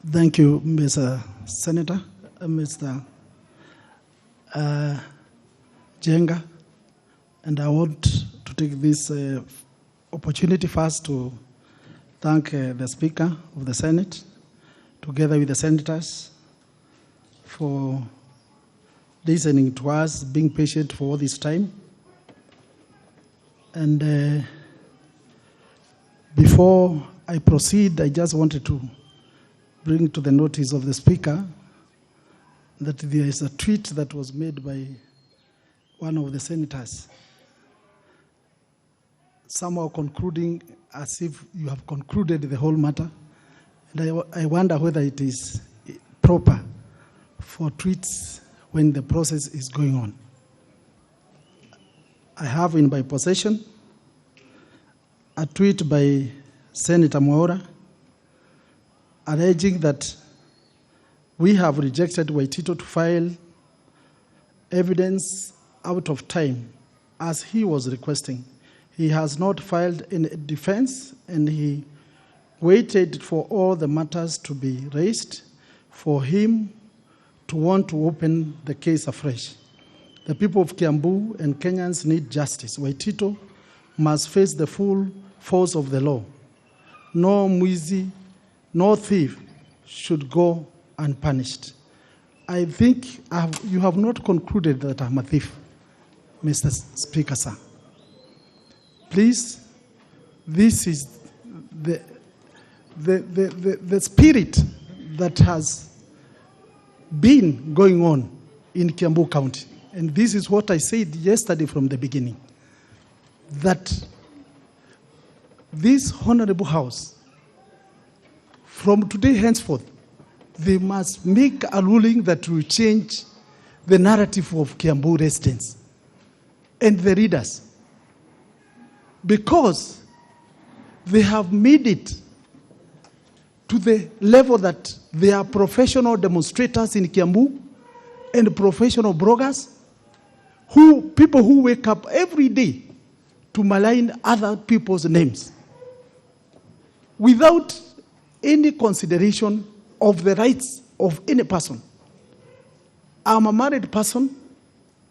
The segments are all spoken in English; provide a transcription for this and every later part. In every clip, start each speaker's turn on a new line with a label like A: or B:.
A: Thank you, Mr. Senator, Mr. Jenga. And I want to take this opportunity first to thank the Speaker of the Senate, together with the senators, for listening to us, being patient for all this time. And before I proceed, I just wanted to bring to the notice of the Speaker that there is a tweet that was made by one of the senators, somehow concluding as if you have concluded the whole matter. And I wonder whether it is proper for tweets when the process is going on. I have in my possession a tweet by Senator Mwaura alleging that we have rejected Waititu to file evidence out of time as he was requesting. He has not filed any defense, and he waited for all the matters to be raised for him to want to open the case afresh. The people of Kiambu and Kenyans need justice. Waititu must face the full force of the law. No mwizi, no thief should go unpunished. I think you have not concluded that I'm a thief, Mr. Speaker, sir. Please, this is the spirit that has been going on in Kiambu County. And this is what I said yesterday from the beginning, that this honorable house, from today henceforth, they must make a ruling that will change the narrative of Kiambu residents and the readers, because they have made it to the level that they are professional demonstrators in Kiambu and professional bloggers, people who wake up every day to malign other people's names without any consideration of the rights of any person. I'm a married person,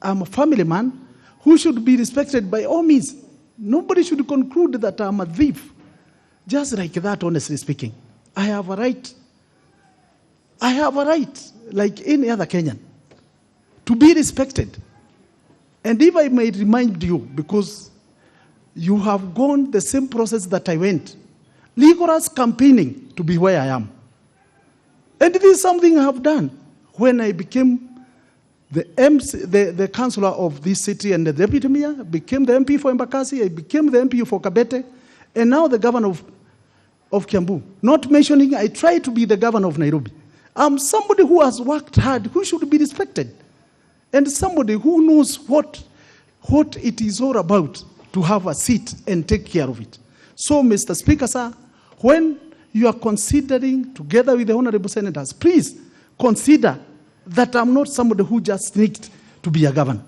A: I'm a family man who should be respected by all means. Nobody should conclude that I'm a thief. Just like that, honestly speaking. I have a right. I have a right, like any other Kenyan, to be respected. And if I may remind you, because you have gone the same process that I went, rigorous campaigning to be where I am. And this is something I have done when I became the councillor of this city and the deputy mayor, became the MP for Embakasi, I became the MP for Kabete, and now the governor of Kiambu. Not mentioning I try to be the governor of Nairobi. I'm somebody who has worked hard, who should be respected, and somebody who knows what it is all about to have a seat and take care of it. So, Mr. Speaker, sir, when you are considering, together with the honorable senators, please consider that I'm not somebody who just sneaked to be a governor.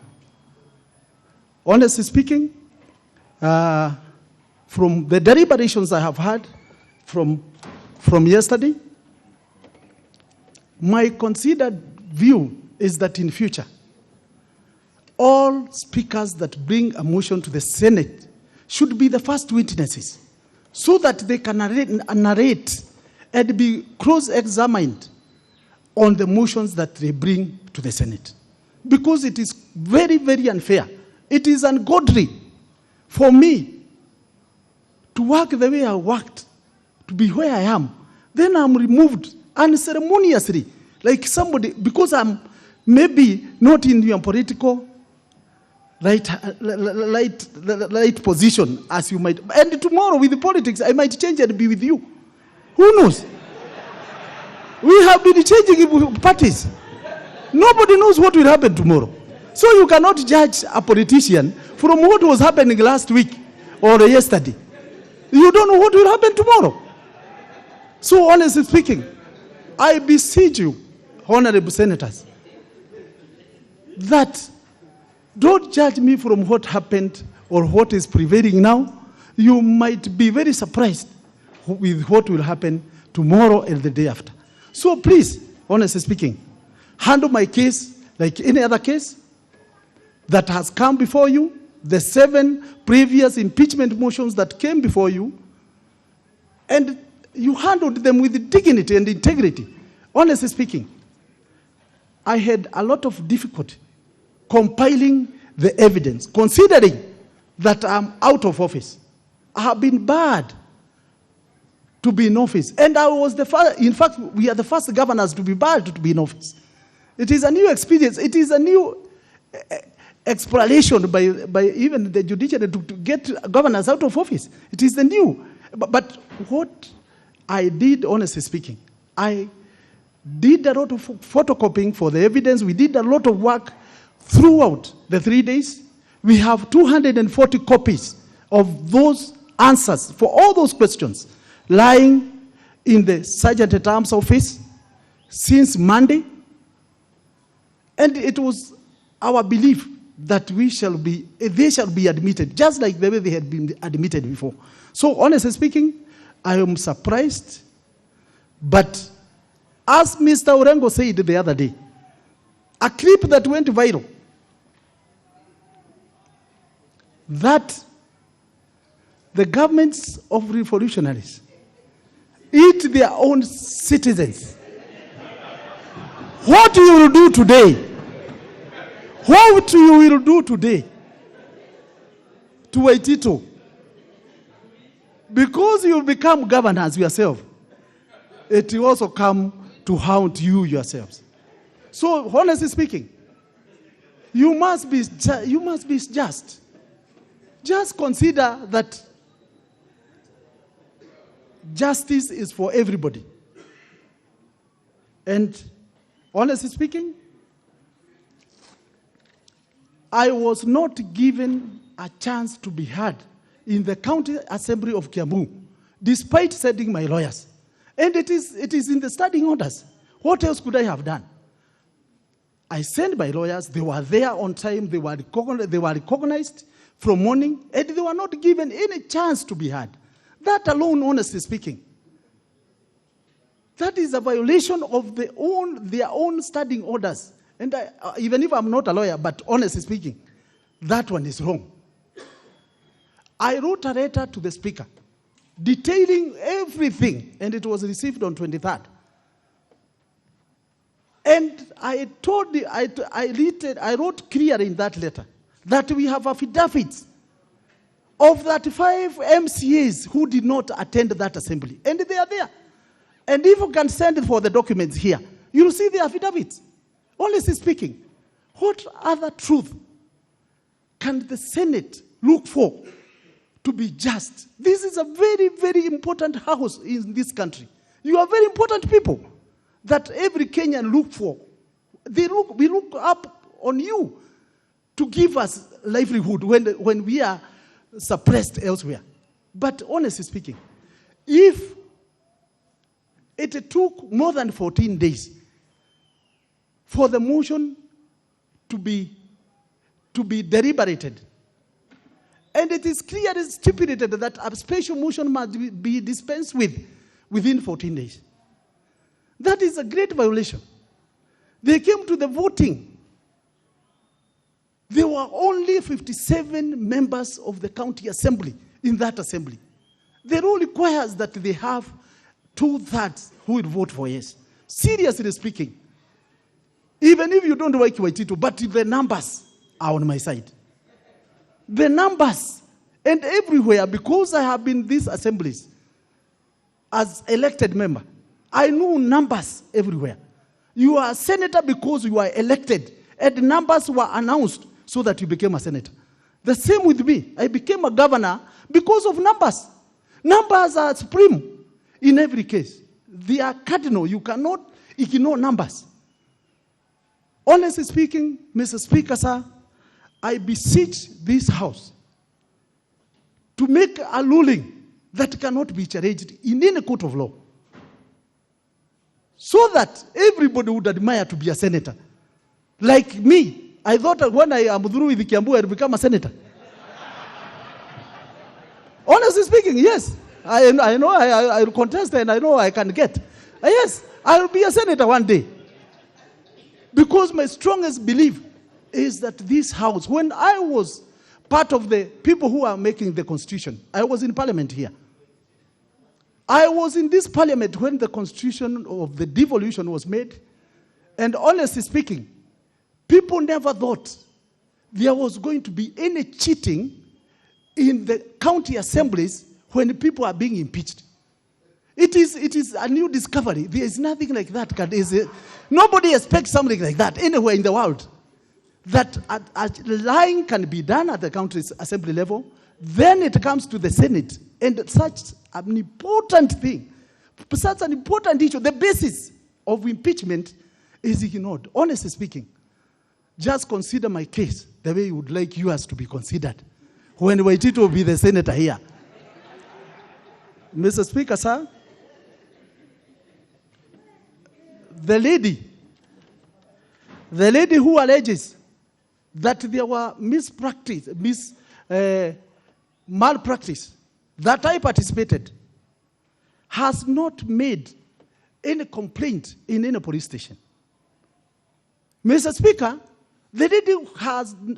A: Honestly speaking, from the deliberations I have had from yesterday, my considered view is that in future, all speakers that bring a motion to the Senate should be the first witnesses, so that they can narrate and be cross-examined on the motions that they bring to the Senate. Because it is very, very unfair. It is ungodly for me to work the way I worked, to be where I am. Then I'm removed unceremoniously, like somebody, because I'm maybe not in your political right position as you might. And tomorrow with the politics, I might change and be with you. Who knows? We have been changing parties. Nobody knows what will happen tomorrow. So you cannot judge a politician from what was happening last week or yesterday. You don't know what will happen tomorrow. So honestly speaking, I beseech you, honorable senators, that don't judge me from what happened or what is prevailing now. You might be very surprised with what will happen tomorrow and the day after. So please, honestly speaking, handle my case like any other case that has come before you, the 7 previous impeachment motions that came before you, and you handled them with dignity and integrity. Honestly speaking, I had a lot of difficulty compiling the evidence, considering that I'm out of office. I have been barred to be in office. And I was the first, in fact, we are the first governors to be barred to be in office. It is a new experience. It is a new exploration by even the judiciary to get governors out of office. It is the new. But what I did, honestly speaking, I did a lot of photocopying for the evidence. We did a lot of work throughout the 3 days. We have 240 copies of those answers for all those questions lying in the Sergeant at Arms office since Monday. And it was our belief that they shall be admitted, just like the way they had been admitted before. So honestly speaking, I am surprised. But as Mr. Orengo said the other day, a clip that went viral, that the governments of revolutionaries eat their own citizens. What you will do today, what you will do today to Waititu, because you will become governors yourself, it will also come to haunt you yourselves. So honestly speaking, you must be just. Just consider that justice is for everybody. And honestly speaking, I was not given a chance to be heard in the County Assembly of Kiambu, despite sending my lawyers. And it is in the standing orders. What else could I have done? I sent my lawyers. They were there on time. They were recognized from morning, and they were not given any chance to be heard. That alone, honestly speaking, that is a violation of their own standing orders. And even if I'm not a lawyer, but honestly speaking, that one is wrong. I wrote a letter to the Speaker detailing everything, and it was received on 23rd. And I wrote clearly in that letter that we have affidavits of 35 MCAs who did not attend that assembly. And they are there. And if you can send for the documents here, you'll see the affidavits. Honestly speaking, what other truth can the Senate look for to be just? This is a very, very important house in this country. You are very important people that every Kenyan look for. We look up on you to give us livelihood when we are suppressed elsewhere. But honestly speaking, if it took more than 14 days for the motion to be deliberated, and it is clearly stipulated that a special motion must be dispensed with within 14 days, that is a great violation. They came to the voting. There were only 57 members of the county assembly in that assembly. The rule requires that they have 2/3 who will vote for yes. Seriously speaking, even if you don't like Waititu, but the numbers are on my side. The numbers, and everywhere, because I have been in these assemblies as elected member, I know numbers everywhere. You are a senator because you are elected, and numbers were announced so that you became a senator. The same with me. I became a governor because of numbers. Numbers are supreme in every case. They are cardinal. You cannot ignore numbers. Honestly speaking, Mr. Speaker, sir, I beseech this House to make a ruling that cannot be challenged in any court of law, so that everybody would admire to be a senator. Like me, I thought that when I am through with Kiambu, I'll become a senator. Honestly speaking, yes. I know I contest and I know I can get. Yes. I'll be a senator one day. Because my strongest belief is that this house, when I was part of the people who are making the constitution, I was in parliament here. I was in this parliament when the constitution of the devolution was made. And honestly speaking, people never thought there was going to be any cheating in the county assemblies when people are being impeached. It is a new discovery. There is nothing like that. Nobody expects something like that anywhere in the world. That a lying can be done at the county assembly level, then it comes to the Senate, and such an important thing, such an important issue, the basis of impeachment is ignored. Honestly speaking, just consider my case the way you would like yours to be considered when Waititu will be the senator here. Mr. Speaker, sir, the lady who alleges that there were malpractice, that I participated, has not made any complaint in any police station. Mr. Speaker, the lady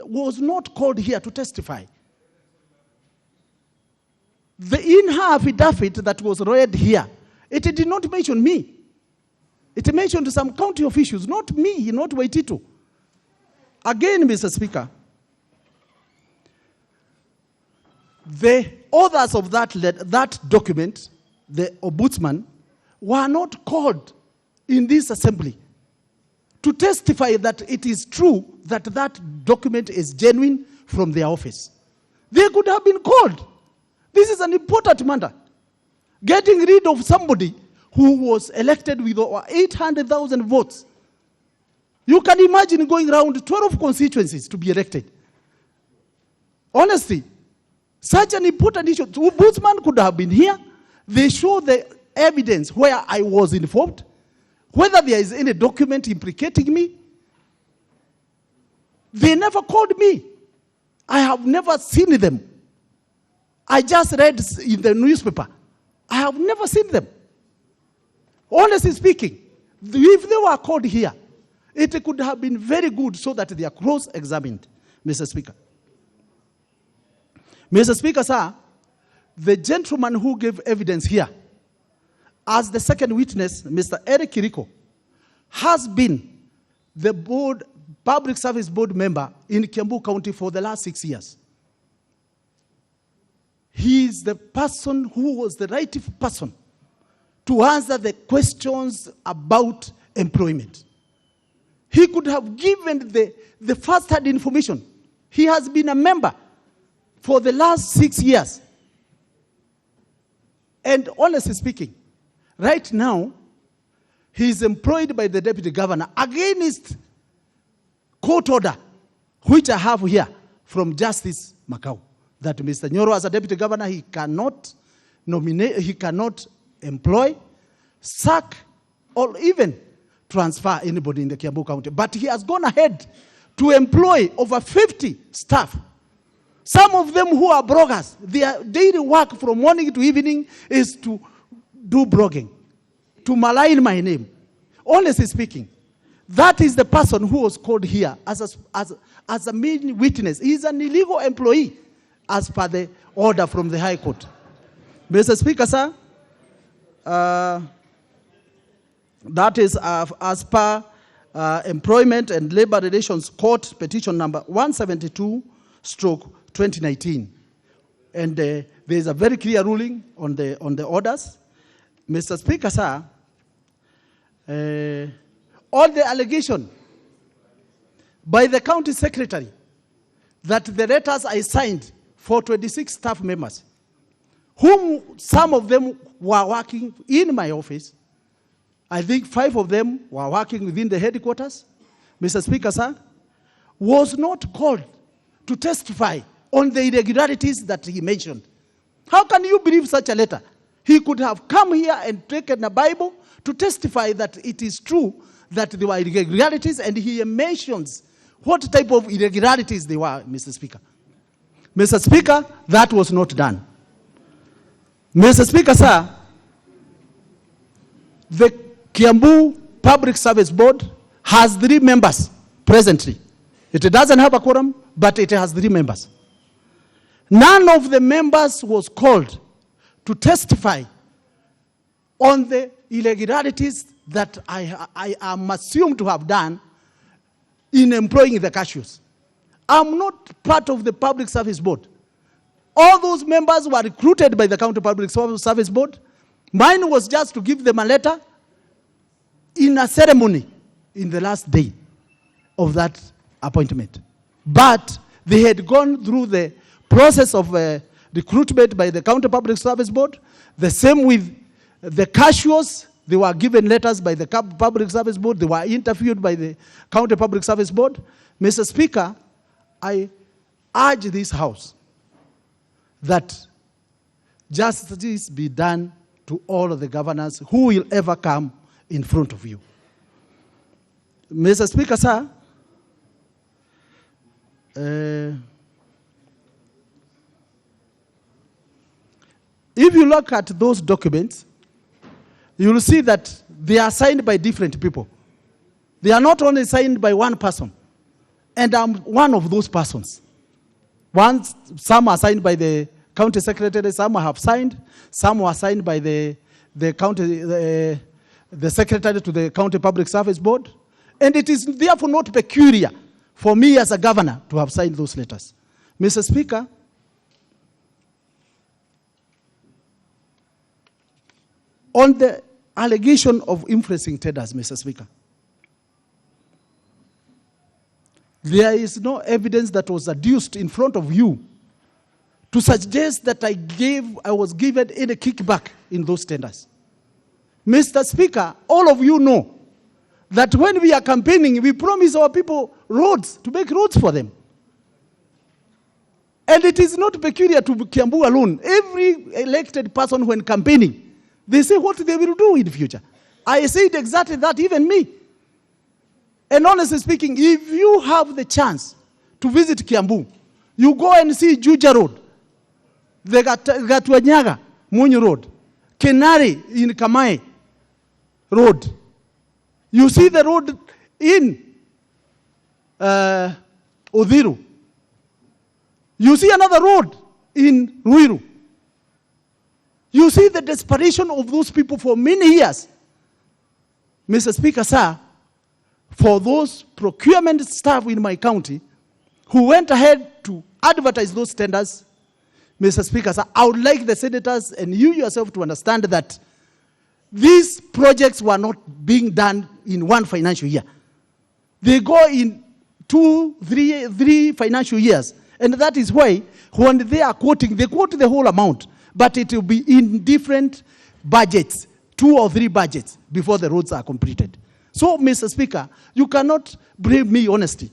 A: was not called here to testify. In her affidavit that was read here, it did not mention me. It mentioned some county officials, not me, not Waititu. Again, Mr. Speaker, the authors of that document, the ombudsman, were not called in this assembly to testify that it is true that that document is genuine from their office. They could have been called. This is an important matter. Getting rid of somebody who was elected with over 800,000 votes. You can imagine going around 12 constituencies to be elected. Honestly, such an important issue. The ombudsman could have been here. They show the evidence where I was involved, whether there is any document implicating me. They never called me. I have never seen them. I just read in the newspaper. I have never seen them. Honestly speaking, if they were called here, it could have been very good so that they are cross-examined, Mr. Speaker. Mr. Speaker, sir, the gentleman who gave evidence here as the second witness, Mr. Eric Kiriko, has been the Public Service Board member in Kiambu County for the last 6 years. He is the person who was the right person to answer the questions about employment. He could have given the first-hand information. He has been a member for the last 6 years. And honestly speaking, right now, he is employed by the deputy governor against court order, which I have here from Justice Macau, that Mr. Nyoro, as a deputy governor, he cannot nominate, he cannot employ, sack, or even transfer anybody in the Kiambu County. But he has gone ahead to employ over 50 staff. Some of them who are bloggers, their daily work from morning to evening is to do blogging, to malign my name. Honestly speaking, that is the person who was called here as a main witness. He is an illegal employee as per the order from the High Court. Mr. Speaker, sir, that is as per Employment and Labor Relations Court petition number 172/2019. And there is a very clear ruling on the orders. Mr. Speaker, sir, all the allegation by the county secretary that the letters I signed for 26 staff members, whom some of them were working in my office, I think 5 of them were working within the headquarters, Mr. Speaker, sir, was not called to testify on the irregularities that he mentioned. How can you believe such a letter? He could have come here and taken a Bible to testify that it is true that there were irregularities, and he mentions what type of irregularities they were, Mr. Speaker. Mr. Speaker, that was not done. Mr. Speaker, sir, the Kiambu Public Service Board has 3 members presently. It doesn't have a quorum, but it has 3 members. None of the members was called to testify on the irregularities that I am assumed to have done in employing the cashiers. I'm not part of the Public Service Board. All those members were recruited by the County Public Service Board. Mine was just to give them a letter in a ceremony in the last day of that appointment. But they had gone through the process of recruitment by the County Public Service Board. The same with the cashiers. They were given letters by the Public Service Board. They were interviewed by the County Public Service Board. Mr. Speaker, I urge this House that justice be done to all of the governors who will ever come in front of you. Mr. Speaker, sir, if you look at those documents, you will see that they are signed by different people. They are not only signed by one person, and I'm one of those persons. Some are signed by the county secretary, some have signed, some were signed by the secretary to the County Public Service Board, and it is therefore not peculiar for me as a governor to have signed those letters. Mr. Speaker, on the allegation of influencing tenders, Mr. Speaker, there is no evidence that was adduced in front of you to suggest that I was given any kickback in those tenders. Mr. Speaker, all of you know that when we are campaigning, we promise our people roads, to make roads for them. And it is not peculiar to Kiambu alone. Every elected person when campaigning, they say what they will do in the future. I said exactly that, even me. And honestly speaking, if you have the chance to visit Kiambu, you go and see Juja Road, the Gatwanyaga, Munyu Road, Kenari in Kamai Road. You see the road in Odhiru. You see another road in Ruiru. You see the desperation of those people for many years. Mr. Speaker, sir, for those procurement staff in my county who went ahead to advertise those tenders, Mr. Speaker, sir, I would like the senators and you yourself to understand that these projects were not being done in one financial year. They go in 2, 3 financial years. And that is why when they are quoting, they quote the whole amount, but it will be in different budgets, 2 or 3 budgets before the roads are completed. So, Mr. Speaker, you cannot blame me, honestly,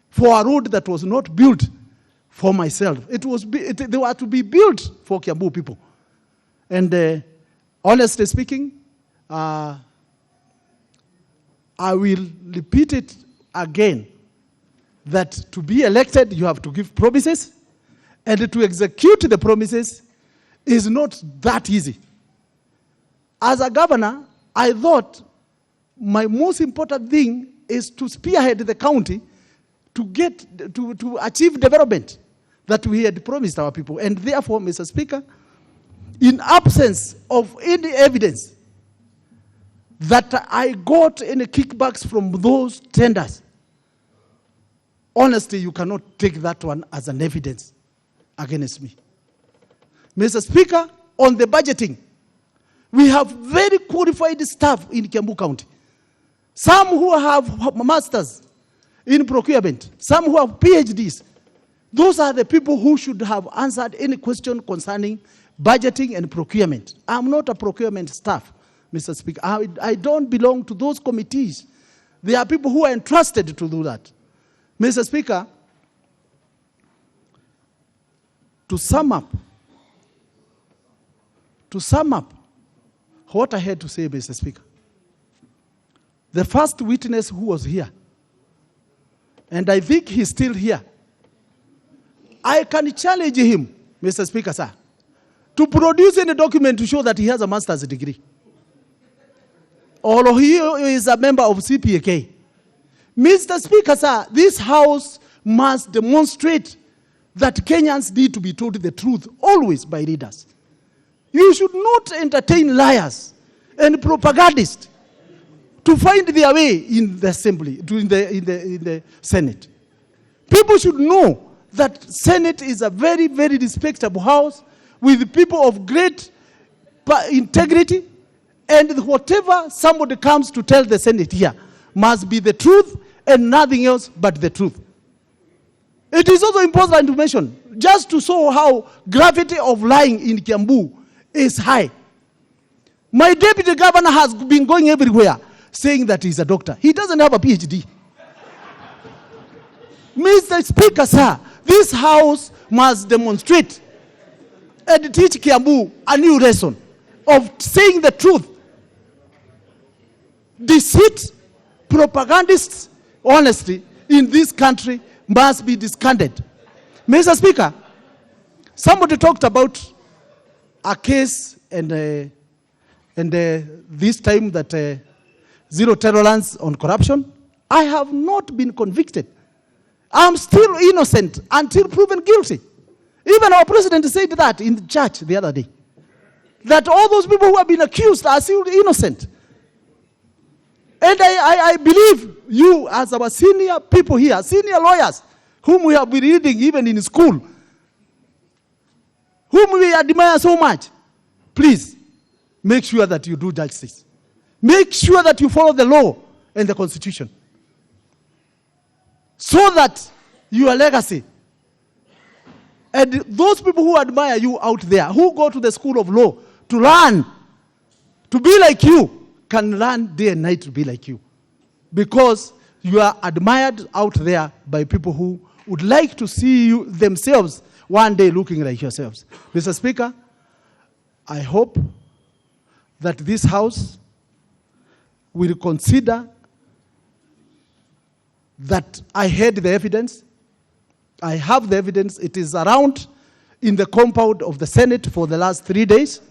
A: for a road that was not built for myself. They were to be built for Kiambu people. And honestly speaking, I will repeat it again, that to be elected, you have to give promises, and to execute the promises is not that easy. As a governor, I thought my most important thing is to spearhead the county to achieve development that we had promised our people. And therefore, Mr. Speaker, in absence of any evidence that I got any kickbacks from those tenders, honestly, you cannot take that one as an evidence against me. Mr. Speaker, on the budgeting, we have very qualified staff in Kiambu County. Some who have masters in procurement, some who have PhDs. Those are the people who should have answered any question concerning budgeting and procurement. I'm not a procurement staff, Mr. Speaker. I don't belong to those committees. There are people who are entrusted to do that. Mr. Speaker, to sum up what I had to say, Mr. Speaker, the first witness who was here, and I think he's still here, I can challenge him, Mr. Speaker, sir, to produce any document to show that he has a master's degree. or he is a member of CPAK. Mr. Speaker, sir, this House must demonstrate that Kenyans need to be told the truth always by leaders. You should not entertain liars and propagandists to find their way in the assembly, in the Senate. People should know that Senate is a very, very respectable house with people of great integrity, and whatever somebody comes to tell the Senate here must be the truth and nothing else but the truth. It is also important to mention, just to show how gravity of lying in Kiambu is high. My deputy governor has been going everywhere saying that he's a doctor. He doesn't have a PhD. Mr. Speaker, sir, this House must demonstrate and teach Kiambu a new lesson of saying the truth. Deceit, propagandists, honestly, in this country must be discarded. Mr. Speaker, somebody talked about a case and this time that zero tolerance on corruption. I have not been convicted. I'm still innocent until proven guilty. Even our president said that in the church the other day, that all those people who have been accused are still innocent. And I believe you, as our senior people here, senior lawyers, whom we have been reading even in school, whom we admire so much, please make sure that you do justice. Make sure that you follow the law and the Constitution, so that your legacy and those people who admire you out there, who go to the school of law to learn to be like you, can learn day and night to be like you. Because you are admired out there by people who would like to see you themselves one day looking like yourselves. Mr. Speaker, I hope that this House will consider that I had the evidence. I have the evidence. It is around in the compound of the Senate for the last 3 days.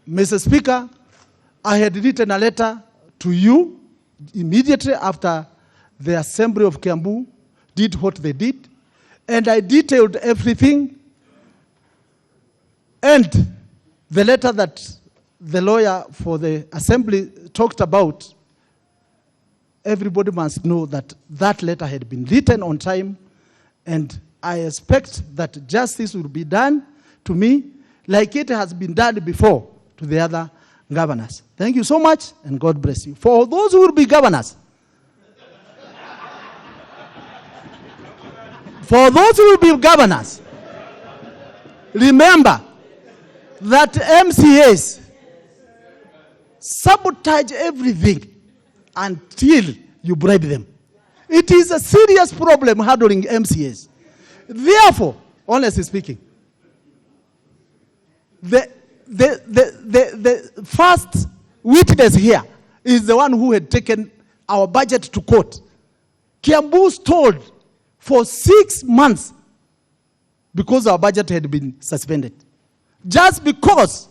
A: Mr. Speaker, I had written a letter to you immediately after the Assembly of Kiambu did what they did, and I detailed everything. And the letter that the lawyer for the Assembly talked about, everybody must know that that letter had been written on time, and I expect that justice will be done to me like it has been done before to the other governors. Thank you so much, and God bless you. For those who will be governors, for those who will be governors, remember that MCAs sabotage everything until you bribe them. It is a serious problem handling MCAs. Therefore, honestly speaking, the first witness here is the one who had taken our budget to court. Kiambu stalled for 6 months because our budget had been suspended. Just because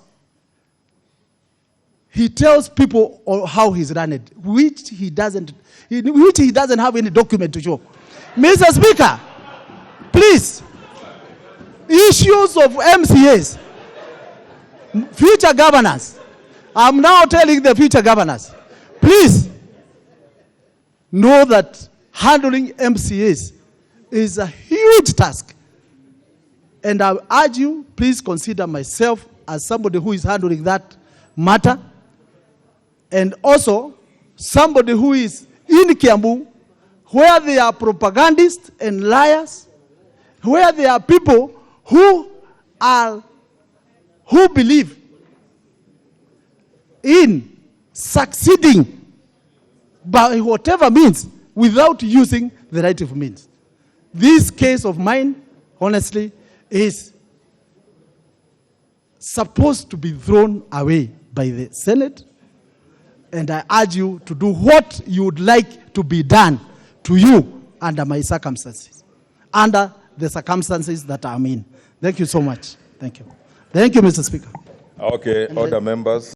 A: he tells people how he's run it, which he doesn't have any document to show. Mr. Speaker, please, issues of MCAs, future governors, I'm now telling the future governors, please know that handling MCAs is a huge task. And I urge you, please consider myself as somebody who is handling that matter. And also, somebody who is in Kiambu, where there are propagandists and liars, where there are people who believe in succeeding by whatever means without using the right of means. This case of mine, honestly, is supposed to be thrown away by the Senate, and I urge you to do what you would like to be done to you under my circumstances, under the circumstances that I'm in. Thank you so much. Thank you. Thank you, Mr. Speaker.
B: Okay, order members.